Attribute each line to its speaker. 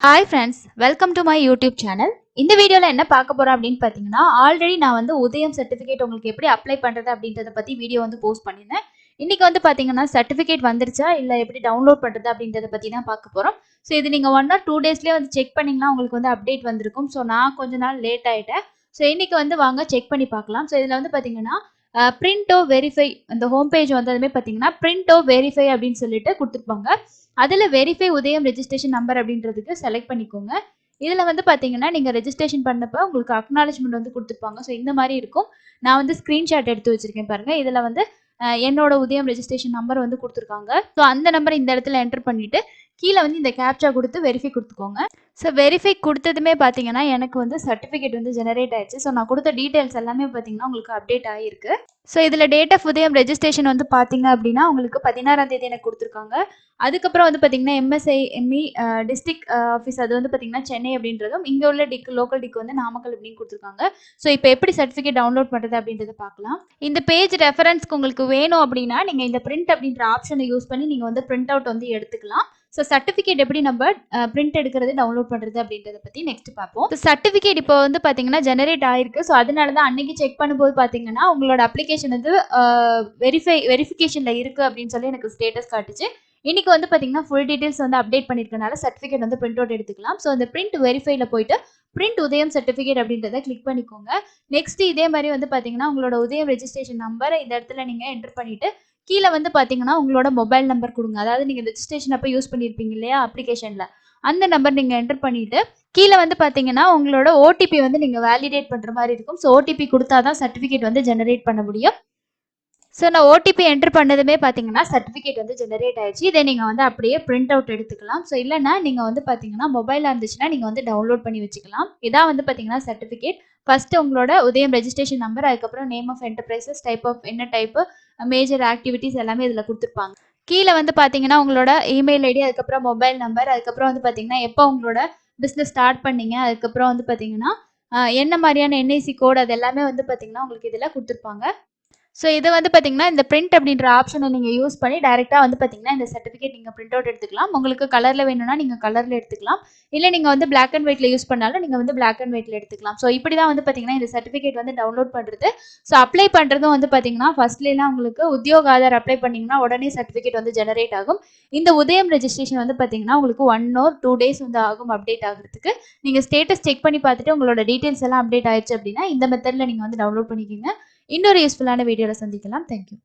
Speaker 1: Hi friends, welcome to my YouTube channel. இந்த வீடியோவில் என்ன பார்க்க போகிறோம் அப்படின்னு பார்த்தீங்கன்னா, ஆல்ரெடி நான் வந்து உதயம் சர்டிஃபிகேட் உங்களுக்கு எப்படி அப்ளை பண்ணுறது அப்படின்றத பற்றி வீடியோ வந்து போஸ்ட் பண்ணியிருந்தேன். இன்றைக்கி வந்து பார்த்தீங்கன்னா சர்டிஃபிகேட் வந்துருச்சா இல்லை எப்படி டவுன்லோட் பண்ணுறது அப்படின்றத பற்றி தான் பார்க்க போகிறோம். ஸோ இது நீங்கள் 1 or 2 டேஸ்லேயே வந்து செக் பண்ணிங்கன்னா உங்களுக்கு வந்து அப்டேட் வந்திருக்கும். ஸோ நான் கொஞ்ச நாள் லேட் ஆகிட்டேன். ஸோ இன்றைக்கி வந்து வாங்க செக் பண்ணி பார்க்கலாம். ஸோ இதில் வந்து பார்த்தீங்கன்னா பிரிண்ட் ஓ வெரிஃபை அந்த ஹோம் பேஜ் வந்ததுமே பார்த்தீங்கன்னா பிரிண்ட் ஓ வெரிஃபை அப்படின்னு சொல்லிட்டு கொடுத்துருப்பாங்க. அதில் வெரிஃபை உதயம் ரெஜிஸ்ட்ரேஷன் நம்பர் அப்படின்றதுக்கு செலக்ட் பண்ணிக்கோங்க. இதில் வந்து பார்த்தீங்கன்னா நீங்கள் ரெஜிஸ்ட்ரேஷன் பண்ணப்போ உங்களுக்கு அக்னாலஜ்மெண்ட் வந்து கொடுத்துருப்பாங்க. ஸோ இந்த மாதிரி இருக்கும். நான் வந்து ஸ்க்ரீன்ஷாட் எடுத்து வச்சிருக்கேன் பாருங்கள். இதில் வந்து என்னோட உதயம் ரெஜிஸ்ட்ரேஷன் நம்பர் வந்து கொடுத்துருக்காங்க. ஸோ அந்த நம்பரை இந்த இடத்துல என்டர் பண்ணிவிட்டு கீழே வந்து இந்த கேப்சா கொடுத்து வெரிஃபை கொடுத்துக்கோங்க. ஸோ வெரிஃபை கொடுத்ததுமே பார்த்தீங்கன்னா எனக்கு வந்து சர்டிஃபிகேட் வந்து ஜெனரேட் ஆயிடுச்சு. ஸோ நான் கொடுத்த டீட்டெயில்ஸ் எல்லாமே பார்த்தீங்கன்னா உங்களுக்கு அப்டேட் ஆகிருக்கு. ஸோ இதில் டேட் ஆஃப் உதயம் ரெஜிஸ்ட்ரேஷன் வந்து பார்த்தீங்க அப்படின்னா உங்களுக்கு 16ஆம் தேதி எனக்கு கொடுத்துருக்காங்க. அதுக்கப்புறம் வந்து பார்த்தீங்கன்னா எம்எஸ்ஐஎம்இ டிஸ்ட்ரிக்ட் ஆஃபீஸ் அது வந்து பார்த்தீங்கன்னா சென்னை அப்படின்றதும், இங்கே உள்ள லோக்கல் டிக் வந்து நாமக்கல் அப்படின்னு கொடுத்துருக்காங்க. ஸோ இப்போ எப்படி சர்டிஃபிகேட் டவுன்லோட் பண்ணுறது அப்படின்றத பார்க்கலாம். இந்த பேஜ் ரெஃபரன்ஸ்க்கு உங்களுக்கு வேணும் அப்படின்னா நீங்கள் இந்த பிரிண்ட் அப்படின்ற ஆப்ஷனை யூஸ் பண்ணி நீங்கள் வந்து பிரிண்ட் அவுட் வந்து எடுத்துக்கலாம். ஸோ சர்டிஃபிகேட் எப்படி நம்ம பிரிண்ட் எடுக்கிறது டவுன்லோட் பண்ணுறது அப்படின்றத பற்றி நெக்ஸ்ட் பார்ப்போம். ஸோ சர்டிஃபிகேட் இப்போ வந்து பார்த்தீங்கன்னா ஜெனரேட் ஆயிருக்கு. ஸோ அதனால தான் அன்னைக்கு செக் பண்ணும்போது பார்த்தீங்கன்னா உங்களோட அப்ளிகேஷன் வந்து வெரிஃபிகேஷனில் இருக்குது அப்படின்னு சொல்லி எனக்கு ஸ்டேட்டஸ் காட்டுச்சு. இன்னைக்கு வந்து பார்த்தீங்கன்னா ஃபுல் டீடைல்ஸ் வந்து அப்டேட் பண்ணியிருக்கனால சர்டிஃபிகேட் வந்து பிரிண்ட் அவுட் எடுத்துக்கலாம். ஸோ அந்த பிரிண்ட் வெரிஃபைல போயிட்டு பிரிண்ட் உதயம் சர்டிஃபிகேட் அப்படின்றத கிளிக் பண்ணிக்கோங்க. நெக்ஸ்ட் இதே மாதிரி வந்து பார்த்தீங்கன்னா உங்களோட உதயம் ரெஜிஸ்ட்ரேஷன் நம்பரை இந்த இடத்துல நீங்கள் என்டர் பண்ணிட்டு கீழே வந்து பார்த்தீங்கன்னா உங்களோட மொபைல் நம்பர் கொடுங்க. அதாவது நீங்கள் ரெஜிஸ்ட்ரேஷன் அப்போ யூஸ் பண்ணியிருப்பீங்க இல்லையா அப்ளிகேஷனில், அந்த நம்பர் நீங்கள் என்டர் பண்ணிட்டு கீழே வந்து பார்த்தீங்கன்னா உங்களோட ஓடிபி வந்து நீங்கள் வேலிடேட் பண்ணுற மாதிரி இருக்கும். ஸோ ஓடிபி கொடுத்தா தான் சர்டிஃபிகேட் வந்து ஜெனரேட் பண்ண முடியும். ஸோ நான் ஓடிபி என்டர் பண்ணதுமே பார்த்தீங்கன்னா சர்டிஃபிகேட் வந்து ஜெனரேட் ஆயிடுச்சு. இதை நீங்கள் வந்து அப்படியே பிரிண்ட் அவுட் எடுத்துக்கலாம். ஸோ இல்லைனா நீங்கள் வந்து பார்த்தீங்கன்னா மொபைலாக இருந்துச்சுன்னா நீங்கள் வந்து டவுன்லோட் பண்ணி வச்சுக்கலாம். இதான் வந்து பார்த்தீங்கன்னா சர்டிஃபிகேட். ஃபஸ்ட்டு உங்களோட உதயம் ரெஜிஸ்ட்ரேஷன் நம்பர், அதுக்கப்புறம் name of enterprises, type of என்ன டைப்பு, மேஜர் ஆக்டிவிட்டீஸ் எல்லாமே இதில் கொடுத்துருப்பாங்க. கீழே வந்து பார்த்தீங்கன்னா உங்களோட இமெயில் ஐடி, அதுக்கப்புறம் மொபைல் நம்பர், அதுக்கப்புறம் வந்து பார்த்தீங்கன்னா எப்போ உங்களோட பிஸ்னஸ் ஸ்டார்ட் பண்ணீங்க, அதுக்கப்புறம் வந்து பார்த்தீங்கன்னா என்ன மாதிரியான என்ஐசி கோட் அது எல்லாமே வந்து பார்த்தீங்கன்னா உங்களுக்கு இதில் கொடுத்துருப்பாங்க. ஸோ இது வந்து பார்த்தீங்கன்னா இந்த பிரிண்ட் அப்படின்ற ஆப்ஷனை நீங்கள் யூஸ் பண்ணி டேரெக்டாக வந்து பார்த்தீங்கன்னா இந்த சர்டிஃபிகேட் நீங்கள் பிரிண்ட் அவுட் எடுத்துக்கலாம். உங்களுக்கு கலரில் வேணும்னா நீங்கள் கலரில் எடுத்துக்கலாம். இல்லை நீங்கள் வந்து பிளாக் அண்ட் ஒயிட்டில் யூஸ் பண்ணாலும் நீங்கள் வந்து பிளாக் அண்ட் ஒயிட்டில் எடுத்துக்கலாம். ஸோ இப்படி தான் வந்து பார்த்தீங்கன்னா இந்த சர்டிஃபிகேட் வந்து டவுன்லோட் பண்ணுறது. ஸோ அப்ளை பண்ணுறதும் வந்து பார்த்தீங்கன்னா ஃபர்ஸ்ட்லாம் உங்களுக்கு உத்தியோக ஆதார் அப்ளை பண்ணிங்கன்னா உடனே சர்டிஃபிகேட் வந்து ஜெனரேட் ஆகும். இந்த உதயம் ரெஜிஸ்ட்ரேஷன் வந்து பார்த்தீங்கன்னா உங்களுக்கு 1 or 2 days வந்து ஆகும் அப்டேட் ஆகிறதுக்கு. நீங்கள் ஸ்டேட்டஸ் செக் பண்ணி பார்த்துட்டு உங்களோட டீட்டெயில்ஸ் எல்லாம் அப்டேட் ஆயிடுச்சு அப்படின்னா இந்த மெத்தடில் நீங்கள் வந்து டவுன்லோட் பண்ணிக்கிங்க. இன்னொரு யூஸ்ஃபுல்லான வீடியோவில் சந்திக்கலாம். தேங்க்யூ.